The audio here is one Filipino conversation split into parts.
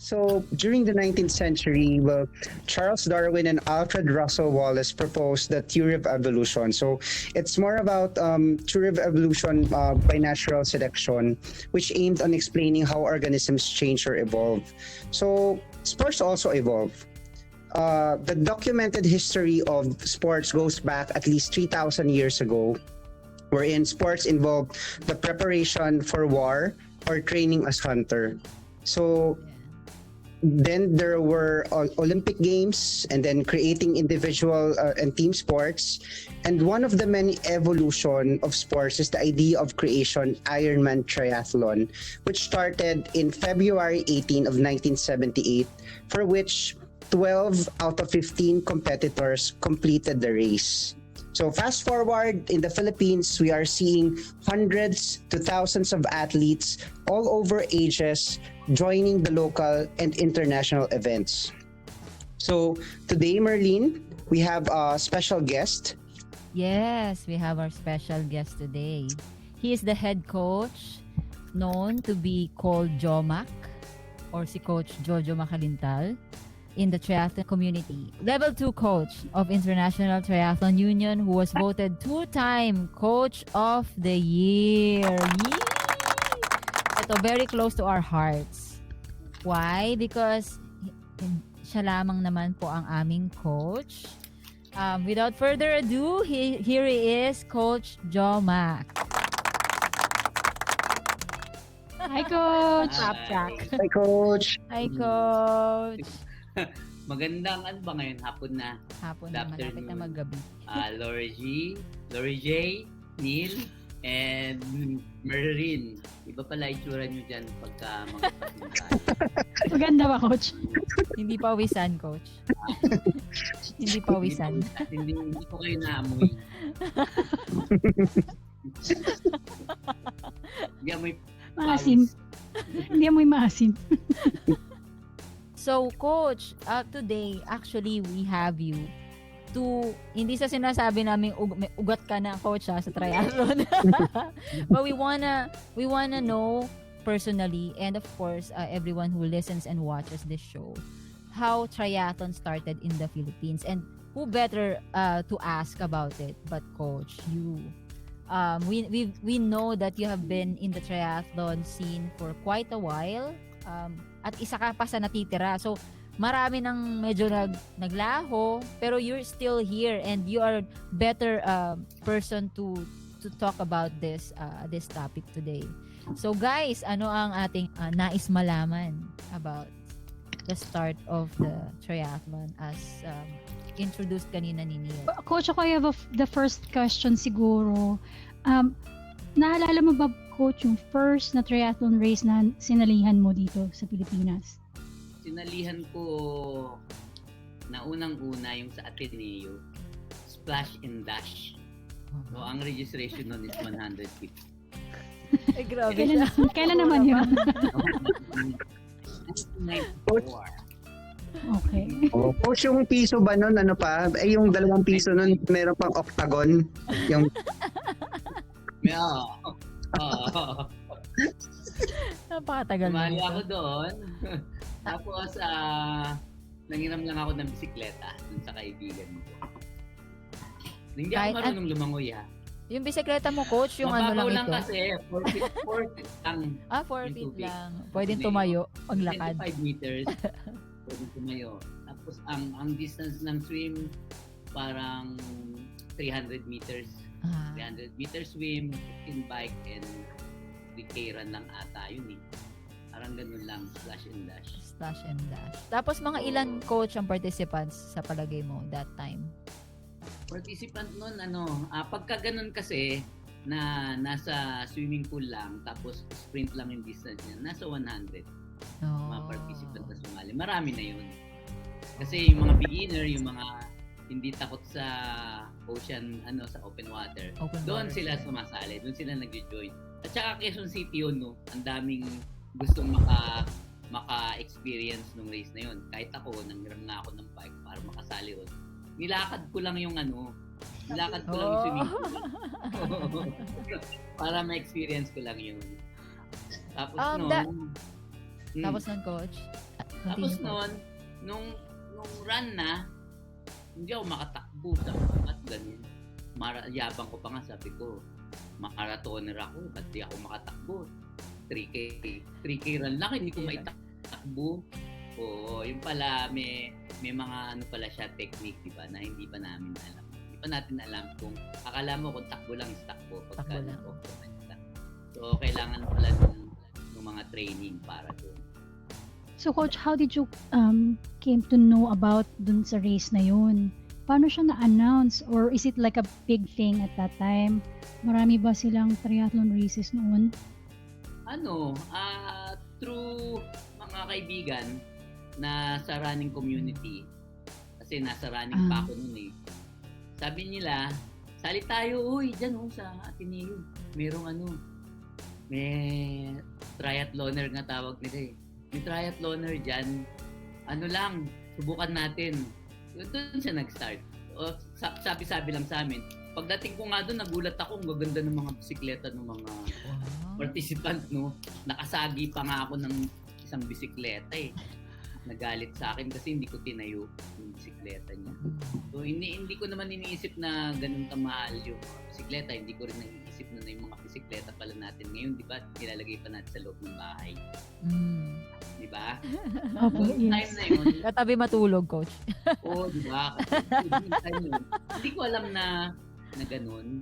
So during the 19th century, well, Charles Darwin and Alfred Russel Wallace proposed the theory of evolution. So it's more about theory of evolution by natural selection, which aimed on explaining how organisms change or evolve. So sports also evolve. The documented history of sports goes back at least 3,000 years ago, wherein sports involved the preparation for war or training as hunter. So then there were Olympic Games, and then creating individual and team sports. And one of the many evolution of sports is the idea of creation Ironman triathlon, which started in February 18 of 1978, for which 12 out of 15 competitors completed the race. So fast forward, in the Philippines, we are seeing hundreds to thousands of athletes all over ages joining the local and international events. So today, Merlene, we have a special guest. Yes, we have our special guest today. He is the head coach, known to be called Jomac, or si Coach Jojo Macalintal, in the triathlon community. Level 2 coach of International Triathlon Union, who was voted 2-time Coach of the Year. Yee! Ito, very close to our hearts. Why? Because siya lamang naman po ang aming coach. Without further ado, here he is, Coach Jomac. Hi, Coach! Flapjack. Hi, Coach. Hi, Coach. Magandang ano ba ngayon? Hapon na. Hapon na, malapit na maggabi. Lori J, Neil, and Merlin. Iba pala itsura nyo dyan pagka magpapunta. Maganda ba, Coach? Hindi pawisan, Coach. Hindi pawisan. Hindi ko kayo naamoy. Hindi amoy Maasim. Hindi amoy maasim. So, Coach, today, actually, we have you to, hindi sa sinasabi namin may ugat ka na, Coach, sa triathlon. But we wanna know personally, and of course, everyone who listens and watches this show, how triathlon started in the Philippines. And who better to ask about it but Coach, you. We know that you have been in the triathlon scene for quite a while. At isa ka pa sa natitira. So, marami nang medyo naglaho, pero you're still here and you are better person to talk about this topic today. So, guys, ano ang ating nais malaman about the start of the triathlon as introduced kanina ni Neil? Coach, ako I have the first question siguro. Naalala mo ba, Coach, yung first na triathlon race na sinalihan mo dito sa Pilipinas? Sinalihan ko na unang-una yung sa Ateneo, Splash and Dash. So, ang registration nun is 100 feet. Ay, grabe siya. Kailan naman yun? 1994. Okay. Oh, Coach, yung piso ba nun, ano pa? Yung 2 piso nun, meron pang octagon. Yung Napakatagal na Sumali ito. ako doon. Tapos, nangiram lang ako ng bisikleta dun sa kaibigan ko. Hindi ako Kahit marunong lumangoy, ha? Yung bisikleta mo, Coach, yung ano Mababaw lang lang ito? kasi, 4 feet lang. 4 feet tubig. lang. Pwedeng Kasi, tumayo, paglakad. 25 meters. Pwedeng tumayo. Tapos, ang distance ng swim, parang 300 meters. 300 meters swim, 15 bike, and 3K run lang ata yun eh. Parang ganun lang, splash and dash. Splash and dash. Tapos mga ilan, Coach, ang participants sa palagay mo that time? Participant nun, pagka ganun kasi, na nasa swimming pool lang, tapos sprint lang yung distance niya, nasa 100 mga participant na sumali. Marami na yun. Kasi yung mga beginner, yung mga hindi takot sa ocean, sa open water, doon sila sumasali, doon sila nag-join. At saka Quezon City yun, no? Ang daming gustong maka-experience nung race na yun. Kahit ako, nanghiram na ako ng bike para makasali ron. Nilakad ko lang yung swimming pool. Para ma-experience ko lang yun. Tapos Tapos nun, Coach? Tapos Continue, noon, nung run na, hindi ako makatakbo sa at ganun. Yabang ko pa nga, sabi ko, marathoner ako, ba't di ako makatakbo? 3K run lang, hindi ko maitakbo. Oo, yung pala, may mga ano pala siya, technique, di ba, na hindi pa namin alam. Hindi pa natin alam kung, akala mo kung takbo lang is takbo. Takbo lang. So, kailangan pala ng mga training para doon. So coach, how did you came to know about dun sa race na yun? Paano siya na-announce? Or is it like a big thing at that time? Marami ba silang triathlon races noon? Through mga kaibigan na sa running community, kasi nasa running pa ako noon eh. Sabi nila, sali tayo, uy, dyan sa Ateneo. May triathloner nga tawag nila eh. May triathloner dyan, subukan natin. Doon siya nag-start. Sabi-sabi lang sa amin. Pagdating ko nga doon, nagulat ako, ang gaganda ng mga bisikleta ng mga participant, no? Nakasagi pa nga ako ng isang bisikleta eh. Nagalit sa akin kasi hindi ko tinayo yung bisikleta niya. So hindi ko naman iniisip na ganun kamahal yung bisikleta. Hindi ko rin naiisip na yung mga bisikleta pala natin ngayon, di ba? Nilalagay pa natin sa loob ng bahay. Di ba? Opo, So, time na yun. Katabi matulog, coach. Oo, di ba? Hindi ko alam na ganun.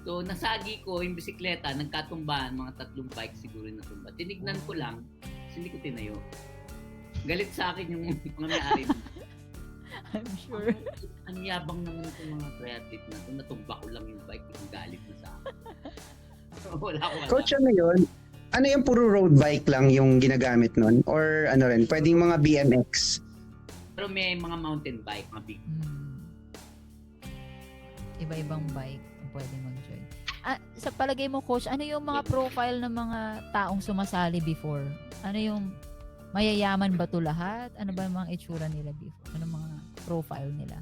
So, nasagi ko yung bisikleta, nagkatumbahan, mga 3 bike siguro na tumba. Tinignan ko lang, kasi hindi ko tinayo. Galit sa akin yung mga may-ari. I'm sure. Ang yabang naman itong mga triathlete na ito. Natumba ko lang yung bike, yung galit na sa akin. Wala ko alam. Coach, ano yun? Ano yung puro road bike lang yung ginagamit nun? Or ano rin, pwedeng mga BMX? Pero may mga mountain bike, mga big. Iba-ibang bike ang pwede mag-join. Sa palagay mo, coach, ano yung mga profile ng mga taong sumasali before? Ano yung mayayaman ba to lahat? Ano ba yung mga itsura nila before? Ano mga profile nila?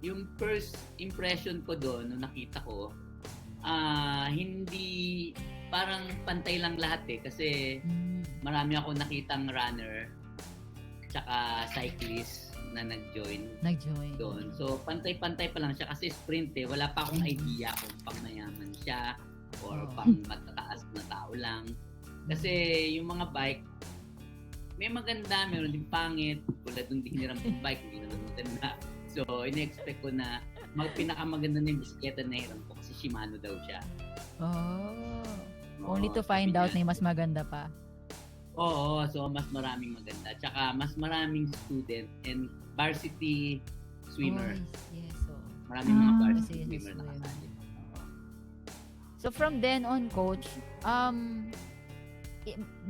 Yung first impression ko doon, nung nakita ko, hindi, parang pantay lang lahat eh. Kasi marami ako nakitang runner tsaka cyclist na nag-join doon. So, pantay-pantay pa lang siya kasi sprint eh. Wala pa akong idea kung pang mayaman siya or pang matataas na tao lang. Kasi yung mga bike, may maganda, meron din pangit. Tulad nung hiniram kong bike, hindi naman maganda. So, in-expect ko na pinakamaganda na yung bisikleta na hiram ko kasi Shimano daw siya. Only to find out na mas maganda pa. Oo, so mas maraming maganda. Tsaka mas maraming student and varsity swimmer. Yes. Maraming mga varsity Yes, swimmer na kasali. So from then on, coach,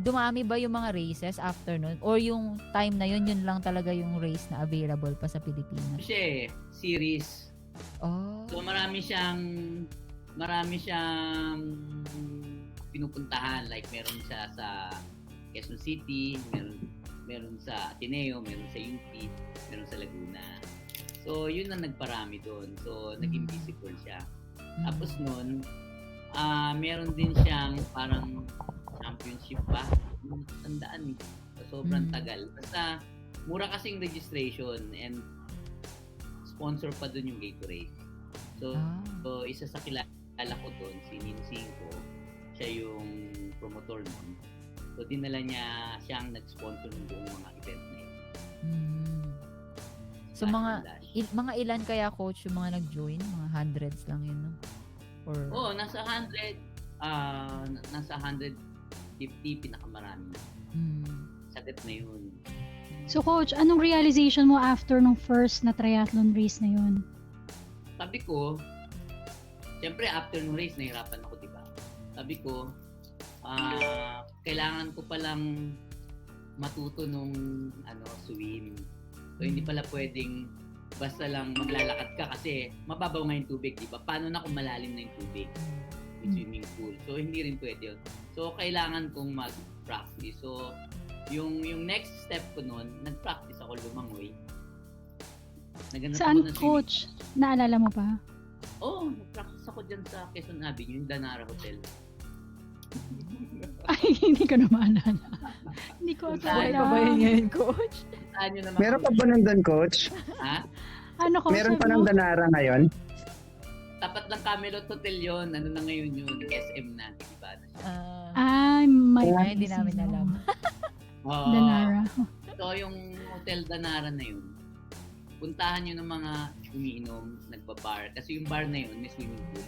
dumami ba yung mga races after nun? Or yung time na yun lang talaga yung race na available pa sa Pilipinas? Kasi series. So marami siyang pinupuntahan. Like meron siya sa Quezon City, meron sa Ateneo, meron sa UP, meron sa Laguna. So yun ang nagparami doon. So naging visible siya. Tapos nun, meron din siyang parang championship pa. Tandaan eh. So, sobrang tagal. Basta, mura kasing registration and sponsor pa dun yung Gatorade. So, isa sa kilala ko dun, si Ninsing ko, siya yung promotor nun. So, dinala niya siyang nag-sponsor ng buong mga event na yun. So, mga ilan kaya, coach, yung mga nag-join? Mga hundreds lang yun, no? Or... nasa 100, nasa 150 pinakamarami na. Sagat na yun. So coach, anong realization mo after nung first na triathlon race na yun? Sabi ko, siyempre after nung race, nahirapan ako, di ba? Sabi ko, kailangan ko palang matuto nung swim. So hindi pala pwedeng basta lang maglalakad ka kasi mababaw nga yung tubig, di ba? Paano na kung malalim na yung tubig? Yung swimming pool. So hindi rin pwede yun. So kailangan kong mag-practice. So yung next step ko noon, nag-practice ako lumangoy. Saan, coach? Naalala mo pa? Nag-practice ako dyan sa Quezon Avenue, yung Danara Hotel. Ay, hindi ko na maalala. Hindi ko Buhay alam. pa ba yun ngayon, coach? Puntahan nyo naman. Meron pa ba nandun, coach? Ha? Ano ko, Meron pa sabi ng mo? Danara ngayon? Tapat ng Camelot Hotel yon. Ano na ngayon yun? SM na. Diba na siya? Ay, may Ay, hindi namin alam. Oo. Danara. So, yung Hotel Danara na yun, puntahan nyo ng mga umiinom, nagbabar. Kasi yung bar na yun, may swimming pool.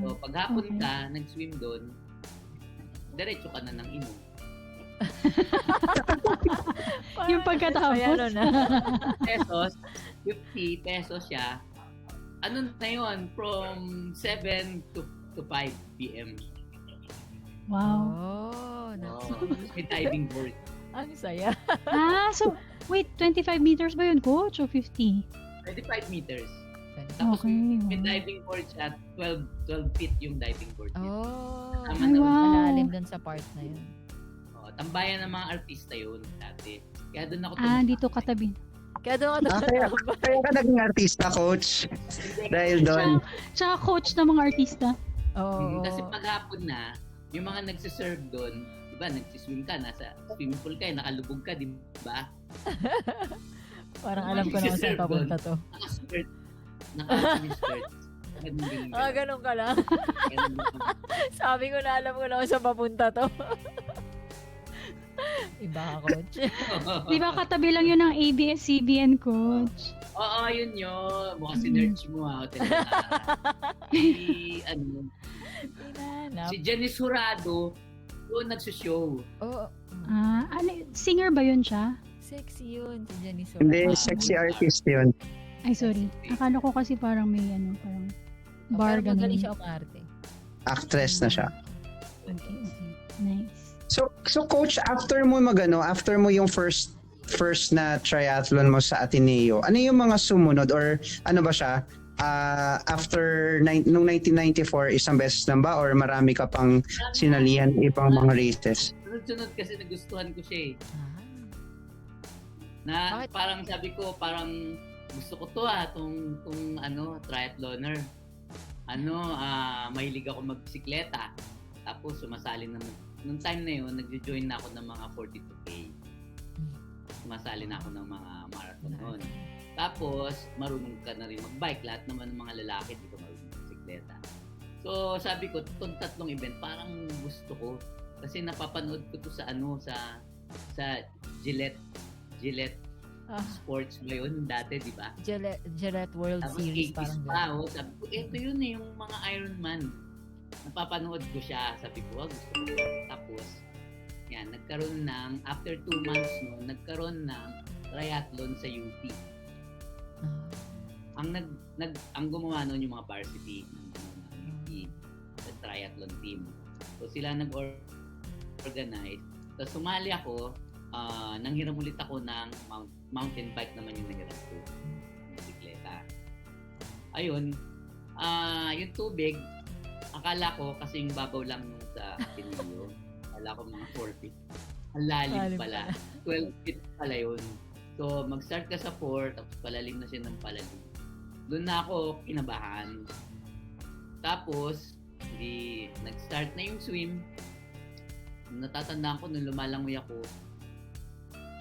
So, pag hapon Okay. ka, nag-swim doon, diretso ka na ng inom. Yung pagkatapos. Ay, ano na. Pesos, 50 pesos siya. Ano na yun? From 7 to 5 p.m. Wow. Oh, Oh, may diving board. ang saya. So, wait, 25 meters ba yun, coach? O 50? 25 meters. Tapos Okay, may wow. diving board siya, 12 feet yung diving board. niya. Oh, Tama Ay, na. wow. malalim dun sa part na yun. Oh, tambayan ng mga artista yun dati. Kaya doon ako Dito katabi. Kaya doon ka Kaya ka naging artista, coach. Dahil doon. Tsaka coach ng mga artista. Oo. Kasi paghapon na, yung mga nagsiserve doon, di ba, nagsiswim ka, nasa swimming pool ka, nakalubog ka, di ba? Parang alam ko na kung saan papunta to. Naka-skirt. Naka-skirt. Ganun din. Ganun ka lang. Ganun din. Sabi ko na alam ko na kung saan papunta to. Iba ka, coach. Di ba katabi lang yun ng ABS-CBN, coach? Oo, yun yun. Mukha sinerch mo ha. Hotel Danara. Hinanap. Si Janice Jurado, doon nagsushow. Oh, Singer ba yun siya? sexy yun. Si Janice. Hindi, sexy artist yun. Ay, sorry. Akala ko kasi parang may parang bar Pero magaling ganun. siya umarte. Actress na siya. Okay. Nice. So coach, after mo yung first na triathlon mo sa Ateneo, ano yung mga sumunod or ano ba siya? Nung 1994, isang beses lang ba or marami ka pang sinalihan ibang mga races? Sunod-sunod kasi nagustuhan ko siya eh. Ah. Na Bakit? parang sabi ko, parang gusto ko to tong triathloner. Mahilig ako magbisikleta. Tapos sumasali naman. Nung time na yun, nag-join na ako ng mga 42K. Sumasali na ako ng mga marathon noon. Tapos, marunong ka na rin mag-bike. Lahat naman ng mga lalaki dito marunong magbisikleta. So, sabi ko, itong tatlong event, parang gusto ko. Kasi napapanood ko to sa Gillette Sports ba yun dati, di ba? Gillette World Tapos Series 80s parang pa, sabi ko, ito yun yung mga Ironman. Napapanood ko siya, sabi ko, gusto ko. Tapos, yan, nagkaroon ng, after 2 months, nagkaroon ng triathlon sa UP. Ang gumawa noon yung mga varsity ng UP, the triathlon team. So, sila nag-organize. So, sumali ako, nanghiram ulit ako ng mountain bike naman yung nahiram ko. Bisikleta. Ayun, yung tubig, akala ko kasing babaw lang nung sa Ateneo. Akala ko mga 4 feet. Ang lalim pala. 12 feet pala yun. So, mag-start ka sa 4, tapos palalim na siya ng palalim. Doon na ako kinabahan. Tapos, nag-start na yung swim. Natatandaan ko nung lumalangoy ako,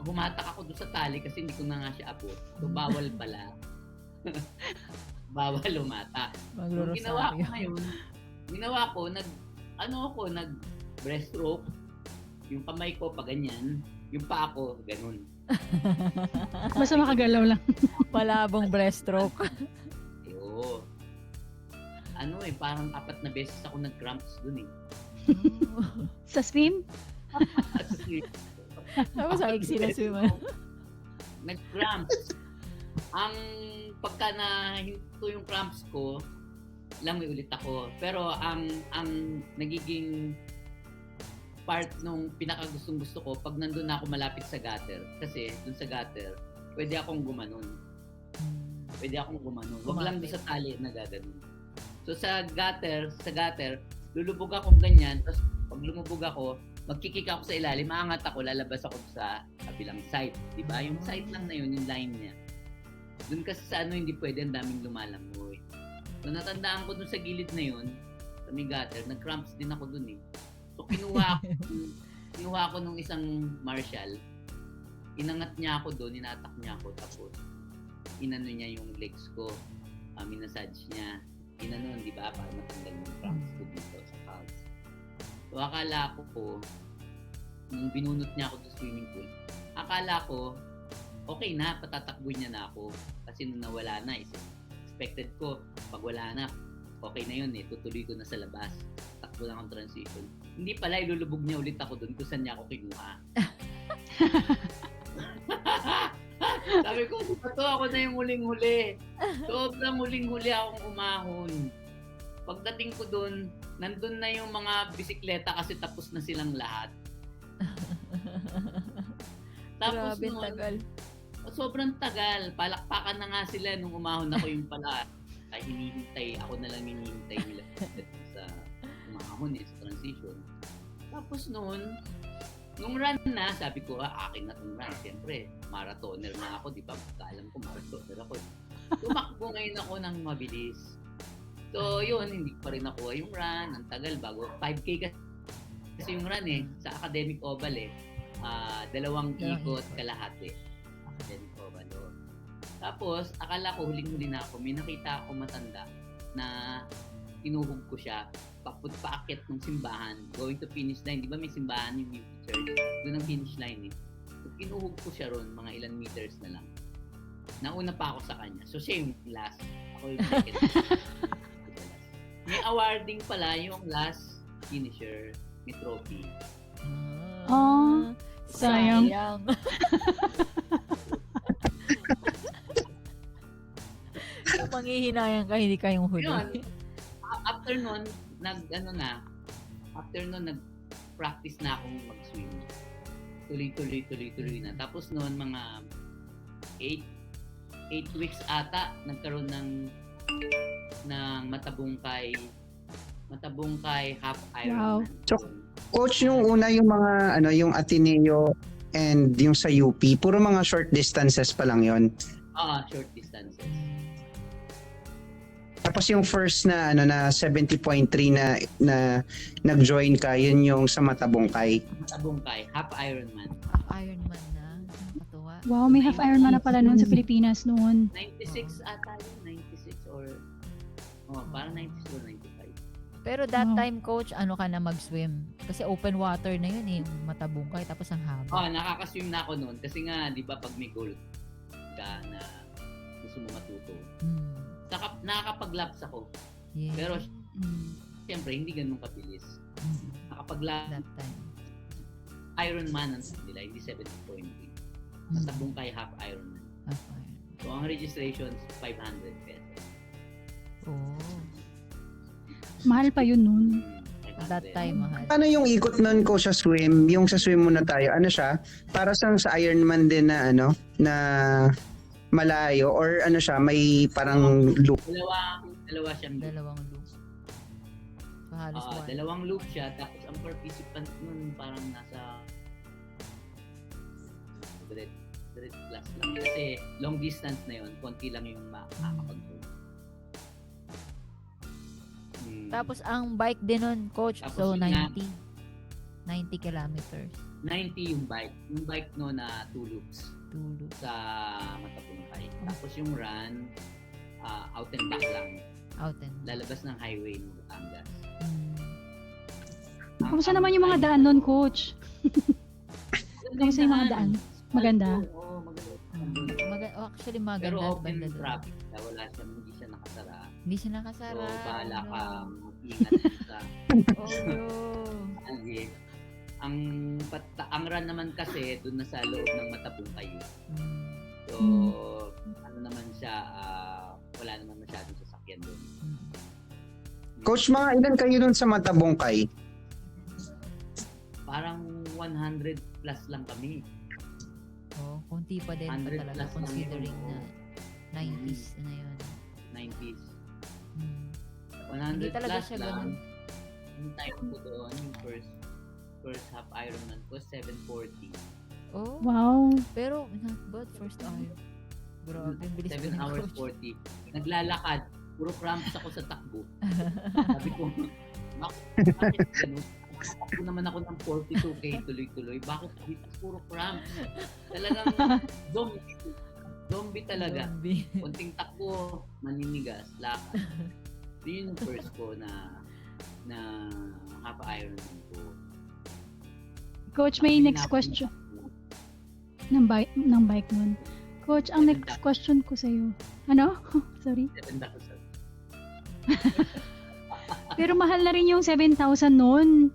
humatak ako doon sa tali kasi hindi ko na nga siya abot. So, bawal pala. Bawal lumata. Yung ginawa ko, nag-breaststroke. Yung kamay ko pa ganyan, yung paa ko ganun. Basta makagalaw lang. Palabong breaststroke. Yo. Parang 4 na beses ako nag-cramps dun eh. Sa swim? Tapos sa iksi na swim. Nag-cramps. Ang pagka nahinto yung cramps ko, langoy ulit ako. Pero ang nagiging part nung pinakagustong gusto ko, pag nandun na ako malapit sa gutter. Kasi dun sa gutter, pwede akong gumanon. Wag lang doon sa tali na gaganon. So sa gutter, lulubog akong ganyan. Tapos pag lumubog ako, magkikik ako sa ilalim, maangat ako, lalabas ako sa kabilang side. Diba? Yung side lang na yun, yung line niya. Doon kasi sa hindi pwede, ang daming lumalangoy. So natandaan ko dun sa gilid na yun, sa may gutter, nag-cramps din ako dun eh. So kinuha ko kinuha ko nung isang marshal, inangat niya ako doon, inatak niya ako, tapos inano niya yung legs ko, minasage niya, inanon, di ba, para matanggal yung cramps ko dito sa calves. So, akala ko po, nung binunot niya ako sa swimming pool, akala ko, okay na, patatakboy niya na ako. Kasi nung nawala na, expected ko, pag wala na, okay na yun tutuloy ko na sa labas. Takbo lang ang transition. Hindi pala, ilulubog niya ulit ako doon kung saan niya ako kinuha. Sabi ko, ito ako na yung huling-huli. Sobrang huling-huli akong umahon. Pagdating ko doon, nandun na yung mga bisikleta kasi tapos na silang lahat. Tapos Grabe, nun, tagal. sobrang tagal. Palakpakan na nga sila nung umahon ako yung pala. Ay, hinihintay. Ako na lang hinihintay nila sa umahon sa transition. Tapos nung run na, sabi ko, akin na itong run. Siyempre, marathoner na ako, di ba? Alam ko, marathoner ako. Tumakbo ngayon ako ng mabilis. So, yun, hindi pa rin nakuha yung run. Ang tagal, bago 5K kasi yung run sa Academic Oval 2 ikot kalahati. Academic Oval. Tapos, akala ko huling-huli na ako. May nakita ako matanda na tinuhog ko siya paakyat ng simbahan, going to finish line. Di ba may simbahan yung Unity Church? Doon ang finish line So, kinuhog ko siya ron, mga ilang meters na lang. Nauna pa ako sa kanya. So, siya yung last. Ako yung second. May awarding pala yung last finisher. May trophy. Sayang. Kung manghihinayang ka, hindi kayong huli. Yun. After nun, nag-practice na akong mag-swim. Tuloy na. Tapos noon, mga 8 weeks ata, nagkaroon ng matabungkay half Ironman. So, Coach, yung una yung mga yung Ateneo and yung sa UP, puro mga short distances pa lang yon. Short distances. Tapos yung first na na 70.3 na nag-join ka, yun yung sa Matabungkay. Matabungkay, half Ironman. Ironman na. Nakakatuwa. Wow, may half Ironman na pala noon sa Pilipinas noon. 96 ata yun, 96 or parang 96 or 95. Pero that time, coach, ano ka na mag-swim? Kasi open water na yun yung Matabungkay, tapos ang haba. Nakaka-swim na ako noon kasi nga, di ba, pag may goal ka na gusto mo matuto. Nakakapag-laps ako. Yeah. Pero, siyempre, hindi ganun kabilis. Nakapag-laps That time. Ironman ang nila, hindi 70.3. Matabungkay half Ironman. Half Iron. So, ang registration, 500 pesos. Oh. Mahal pa yun noon. 500. That time, mahal. Ano yung ikot nun ko sa swim? Yung sa swim muna tayo, ano siya? Para sa Ironman din na na malayo or ano siya, may parang loop. Dalawa siyang loop. Dalawang loop. So, halos one. Dalawang loop siya, tapos ang participant nun parang nasa 100 plus lang. Kasi long distance na yun, konti lang yung makakapag-go. Tapos ang bike din nun, coach, Tapos so yun 90. 90 kilometers. 90 yung bike. Yung bike no na 2 loops Two loops. sa Matapungkay. Tapos yung run, out and back lang. Out and Lalabas ng highway ng Batangas. Kamusta naman yung mga daan noon, coach? Kamusta yung mga daan? Maganda? Oo, maganda. Actually, Pero maganda. open Banda yung doon. traffic. Hindi siya nakasara. Hindi siya nakasara. So, bahala No. ka mag-ingat sa Oh, no. Kasi ang run naman kasi doon na sa loob ng Matapungkay. So, ano naman siya, wala naman masyadong sasakyan doon. Coach, mga ilan kayo dun sa Matabungkay? Parang 100 plus lang kami. Oh, konti pa din pa 100 talaga plus lang considering yun, na 90s na yun. 90s. Hmm. 100 Hindi talaga plus siya lang. ganun. Yung time ko doon, yung first half Ironman ko, 7:40. Oh, Wow. pero not bad first hour. Grabe, ang bilis 7 pa ng hours coach. 40. Naglalakad. Puro cramps ako sa takbo. Sabi ko, bakit ganun? Ako naman ako ng 42K tuloy-tuloy. Bakit dito puro cramp? Talagang zombie talaga. Zombie. Konting takbo, maninigas, lakad. Yun yung first ko na half Ironman ko. Coach, may next question. Ng bike nun. Coach, ang next question ko sa'yo. Ano? Sorry. 7,000. Pero mahal na rin yung 7,000 nun.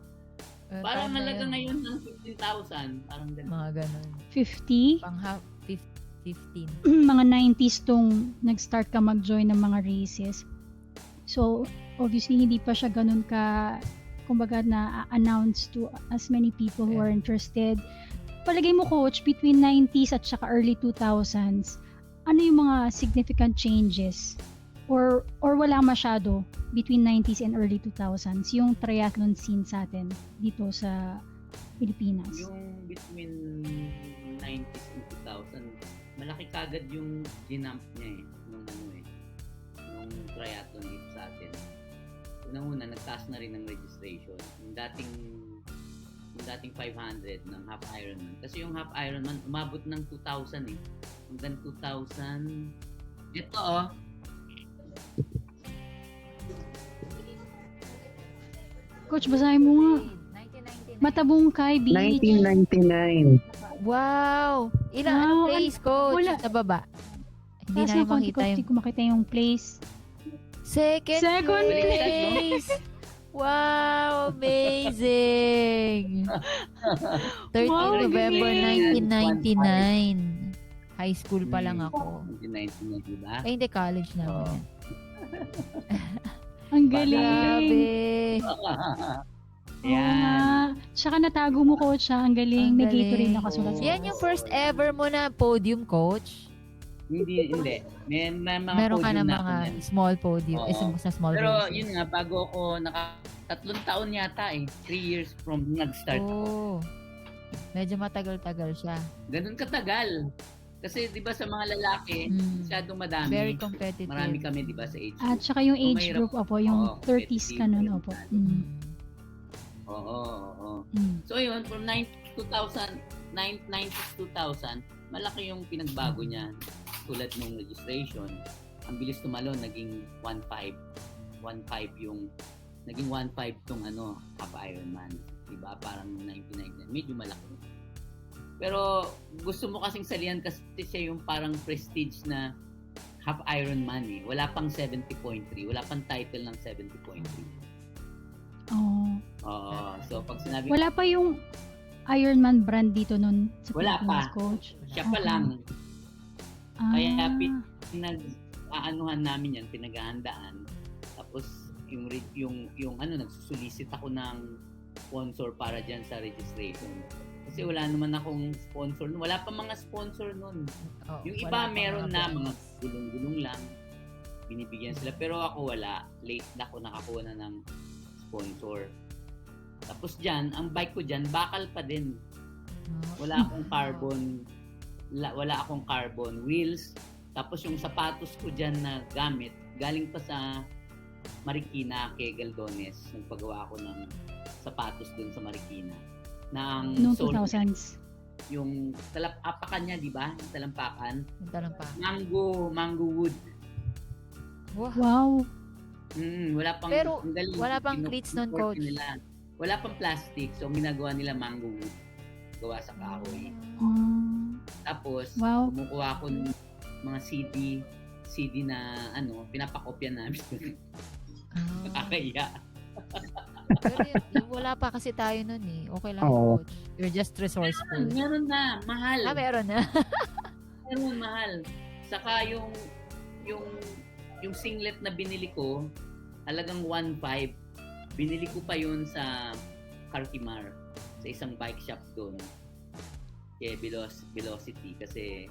Parang Tama halaga yun. ngayon ng 15,000. Parang ganun. Mga ganun. 50. Pang half, 15. Mga 90s tong nag-start ka mag-join ng mga races. So, obviously, hindi pa siya ganun ka, kumbaga, na-announce to as many people who are interested. Palagay mo, Coach, between 90s at saka early 2000s, ano yung mga significant changes? Or wala masyado between 90s and early 2000s, yung triathlon scene sa atin dito sa Pilipinas? Yung between 90s and 2000, malaki kagad yung ginamp niya nung triathlon dito sa atin. Unang-una, nagtaas na rin ng registration. Yung dating 500 ng half Ironman. Kasi yung half Ironman, umabot ng 2,000 eh. Hanggang 2,000. Ito Coach, basahin mo nga. 1999. Matabungkay Beach. 1999. Wow! Ilang Wow, anong place, Coach? wala. Sa baba. Hindi Taas na ng konti, makita Coach, yung... di ko makita yung place. Second place! Wow! Amazing! 13 Wow, November galing. 1999. High school pa lang ako. 1999, di ba? Ay, hindi, college na ako. Oo. Ang galing. Grabe! Oo nga. Tsaka natago mo, Coach, ha? Ang galing. Ang May Gatorade galing. nakasulat. Yan yung first ever mo na podium, Coach? Hindi. May mga Meron ka na podium mga ako niyan. small podium. Oo. Sa small Pero races. yun nga, bago ako 3 taon yata 3 years from nag-start. Oh. Medyo matagal-tagal siya. Ganun katagal. Kasi 'di ba sa mga lalaki, masyadong madami. Very competitive. Marami kami 'di ba sa age At group. saka yung So, age mahirap. group, opo, yung Oo, 30s ka nun, opo. Mm. Oo. Mm. So yun, from 90s 2000, malaki yung pinagbago niya. Tulad ng registration, ang bilis tumalon, naging 1.5 yung naging 1.5 tong half Ironman. Diba? Parang 1999, medyo malaki. Pero gusto mo kasing salihan kasi siya yung parang prestige na half Ironman eh. Wala pang 70.3, wala pang title ng 70.3. Oh. Oo. So pag sinabi Wala pa yung Ironman brand dito nun sa Wala Pilipinas, pa. Coach? siya pa lang, Ah. kaya pinag-aanuhan namin yan, pinaghahandaan. Tapos yung nagsusulisit ako ng sponsor para diyan sa registration. Kasi wala naman akong sponsor. Wala pa mga sponsor nun. Oh, Yung wala iba pa meron na brands. mga gulong-gulong lang. Binibigyan sila. Pero ako wala. Late na ako nakakuha na ng sponsor. Tapos dyan, ang bike ko dyan, bakal pa din. Oh. Wala akong carbon wheels. Tapos yung sapatos ko dyan na gamit, galing pa sa Marikina kay Galdones. Nagpagawa ako ng sapatos dun sa Marikina. Noong sole, 2000s. yung talampakan niya, di ba? Yung talampakan. Yung talang pa. Mango wood. Wow. Wow. Wala pang Pero ang galing, wala pang cleats nun, kinukorte Coach. nila. Wala pang plastic. So ginagawa nila mango wood. Gawa sa kahoy. Tapos Wow. kumukuha ako ng mga CD na pinapakopya namin. Ah. Nakakaiya. Pero yung wala pa kasi tayo nun eh. Okay lang, Oo. Coach. You're just resourceful. Meron na, mahal. Meron na. Meron mahal. Saka yung singlet na binili ko, halagang 1.5. Binili ko pa yun sa Cartimar, sa isang bike shop doon. Kay Velocity kasi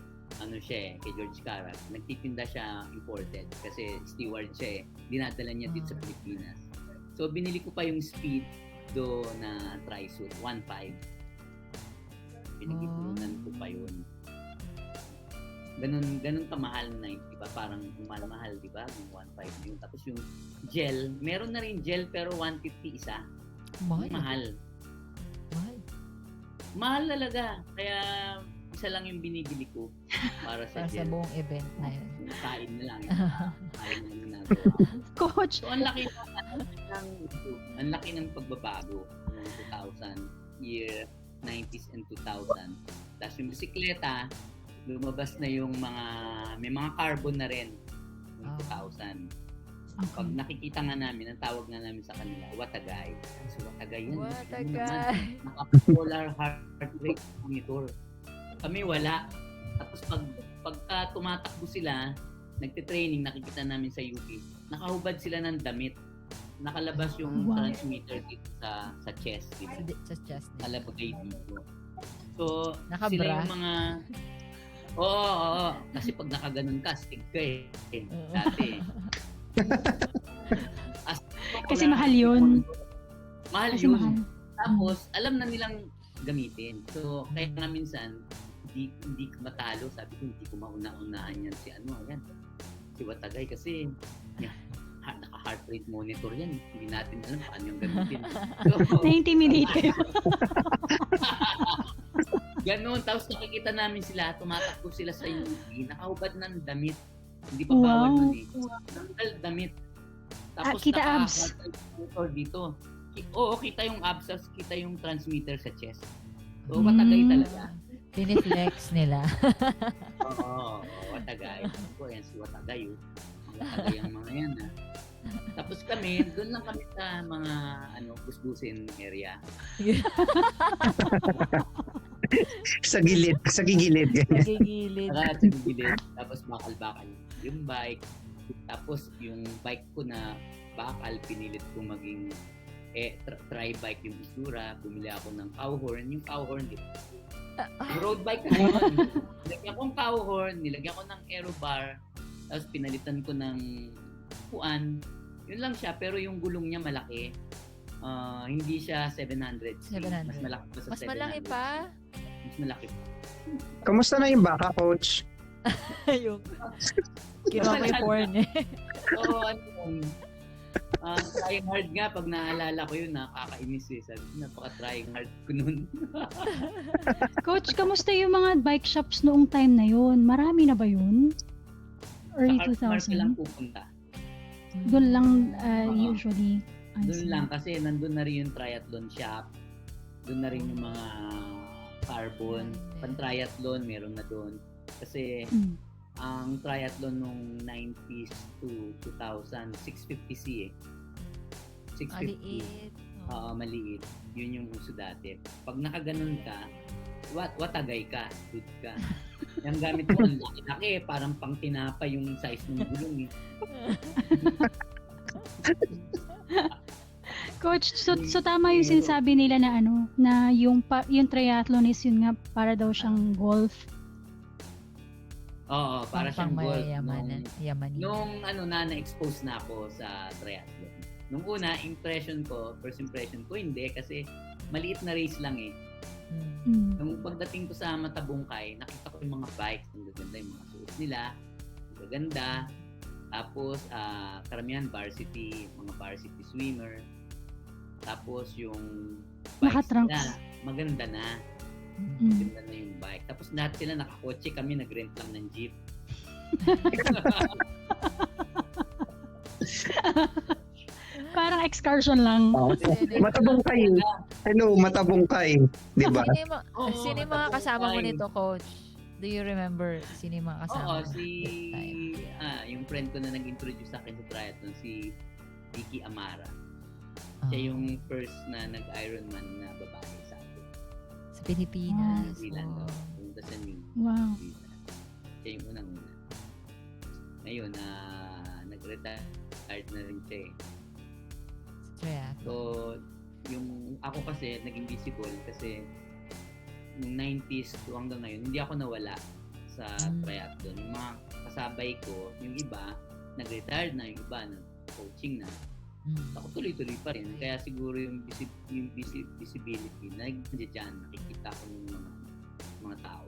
siya kay George Carat. Nagtitinda siya imported kasi steward siya dinadala niya dito sa Pilipinas. So binili ko pa yung Speed do na tri-suit, 1.5. Pinagipunan ko pa yun. Ganun kamahal na yun, diba? Parang mahal, diba? Yung 1.5 yun. Tapos yung gel, meron na rin gel pero 150 isa. Mahal. Mahal. Mahal. Mahal talaga. Kaya isa lang yung binibili ko para sa Para sa gel. buong event na yun. Kain na lang. Kain na lang ginagawa. Coach, So, ang laki ng pagbabago noong 2000, year 90s and 2000. Tapos yung bisikleta, lumabas na yung may mga carbon na rin noong 2000. Pag nakikita nga namin, ang tawag nga namin sa kanila, Watagay. So, Watagay yan. Watagay. Naka-polar heart rate monitor. Kami wala. Tapos pagka tumatakbo sila, nagte-training, nakikita namin sa UP, nakahubad sila ng damit. Nakalabas yung Wow. transmitter dito sa chest. Dito. Sa chest. Nakalagay dito. So, Naka-bra? sila yung mga... Oo. Kasi pag nakaganon ka, stig ka eh. Dati. Kasi mahal yun. Mahal Kasi yun. mahal. Tapos, alam na nilang gamitin. So, kaya nga minsan, hindi ko matalo. Sabi ko, hindi ko mauna-unahan yan. Si Watagay kasi naka-heart rate monitor yan. Hindi natin alam paano yung gamitin. So, Na-intimidate kayo. ganun. Tapos nakikita namin sila, tumatakbo sila sa UP, nakahubad ng damit. Hindi pa Wow. bawal nun eh. Nanggal damit. Tapos Kita abs. naka-heart rate monitor dito. Oo, kita yung abs, tapos kita yung transmitter sa chest. So, Watagay talaga. Piniflex nila. Oo, Watagay. Ako yan si Watagay. Watagay ang mga yan. Tapos kami, doon lang kami sa mga busbusin area. Sa gilid. Nagigilid. Saka sa gilid. Tapos bakal-bakal yung bike. Tapos yung bike ko na bakal, pinilit ko maging tri-bike yung isura. Bumili ako ng cow horn. Yung cow horn, di ba? Yung road bike na yun. Nilagyan kong cow horn, nilagyan ko ng aero bar, tapos pinalitan ko ng puan. Yun lang siya, pero yung gulong niya malaki. Hindi siya 700. 700. Mas malaki pa sa Mas 700. malaki pa. Mas malaki pa. Kamusta na yung baka, coach? Yung kinuha ko yung porn eh. So, trying hard nga, pag naalala ko yun, nakakainis eh. Sabi ko, napaka-trying hard ko nun. Coach, kamusta yung mga bike shops noong time na yun? Marami na ba yun? Early Sa Art Mark lang 2000? pupunta. Doon lang Oo. usually. I Doon see. lang, kasi nandun na rin yung triathlon shop. Doon na rin yung mga carbon. Pan-triathlon, meron na doon. Kasi Mm. ang triathlon nung 90s to 2000, 650c eh. 650. Maliit. Maliit. Yun yung uso dati. Pag nakaganon ka, watagay ka, good ka. Yung gamit mo, ang laki, parang pang tinapa yung size ng gulong eh. Coach, so tama yung sinasabi nila na na yung triathlon is yun nga para daw siyang golf. Oo, para Pang siyang golf. mayayamanan. Yamanin. Nung na-expose na ako sa triathlon. Nung una, first impression ko, hindi kasi maliit na race lang eh. Mm. Nung pagdating ko sa Matabungkay, nakita ko yung mga bikes, ang gaganda yung mga suot nila, ang gaganda. Tapos, karamihan mga varsity swimmer. Tapos yung bikes Naka-trunks. nila, maganda na. Mm. Maganda na yung bike. Tapos lahat sila nakakotse, kami nag-rent lang ng jeep. Parang excursion lang. Matabungkay. Matabungkay. Di ba? Sino yung, ma- Oo, sino yung mga kasama mo Matabungkay. nito, coach? Do you remember sino yung mga kasama Oo, mo? that time? yung friend ko na nag-introduce sa akin sa triathlon, si Vicky Amara. Siya Ah, yung first na nag-Ironman na babae sa akin. sa Pilipinas. New Zealand, Oh. punta sa New Wow. Zealand. Siya yung unang-una. Ngayon, nag-retired na rin siya eh. Triathlon. So, yung ako kasi naging visible kasi nung 90s to hanggang ngayon, hindi ako nawala sa triathlon. Yung mga kasabay ko, yung iba, nag-retired na, yung iba, nag-coaching na. Ako tuloy-tuloy pa rin. Kaya siguro yung visibility na nandiyan dyan, nakikita ko ng mga tao.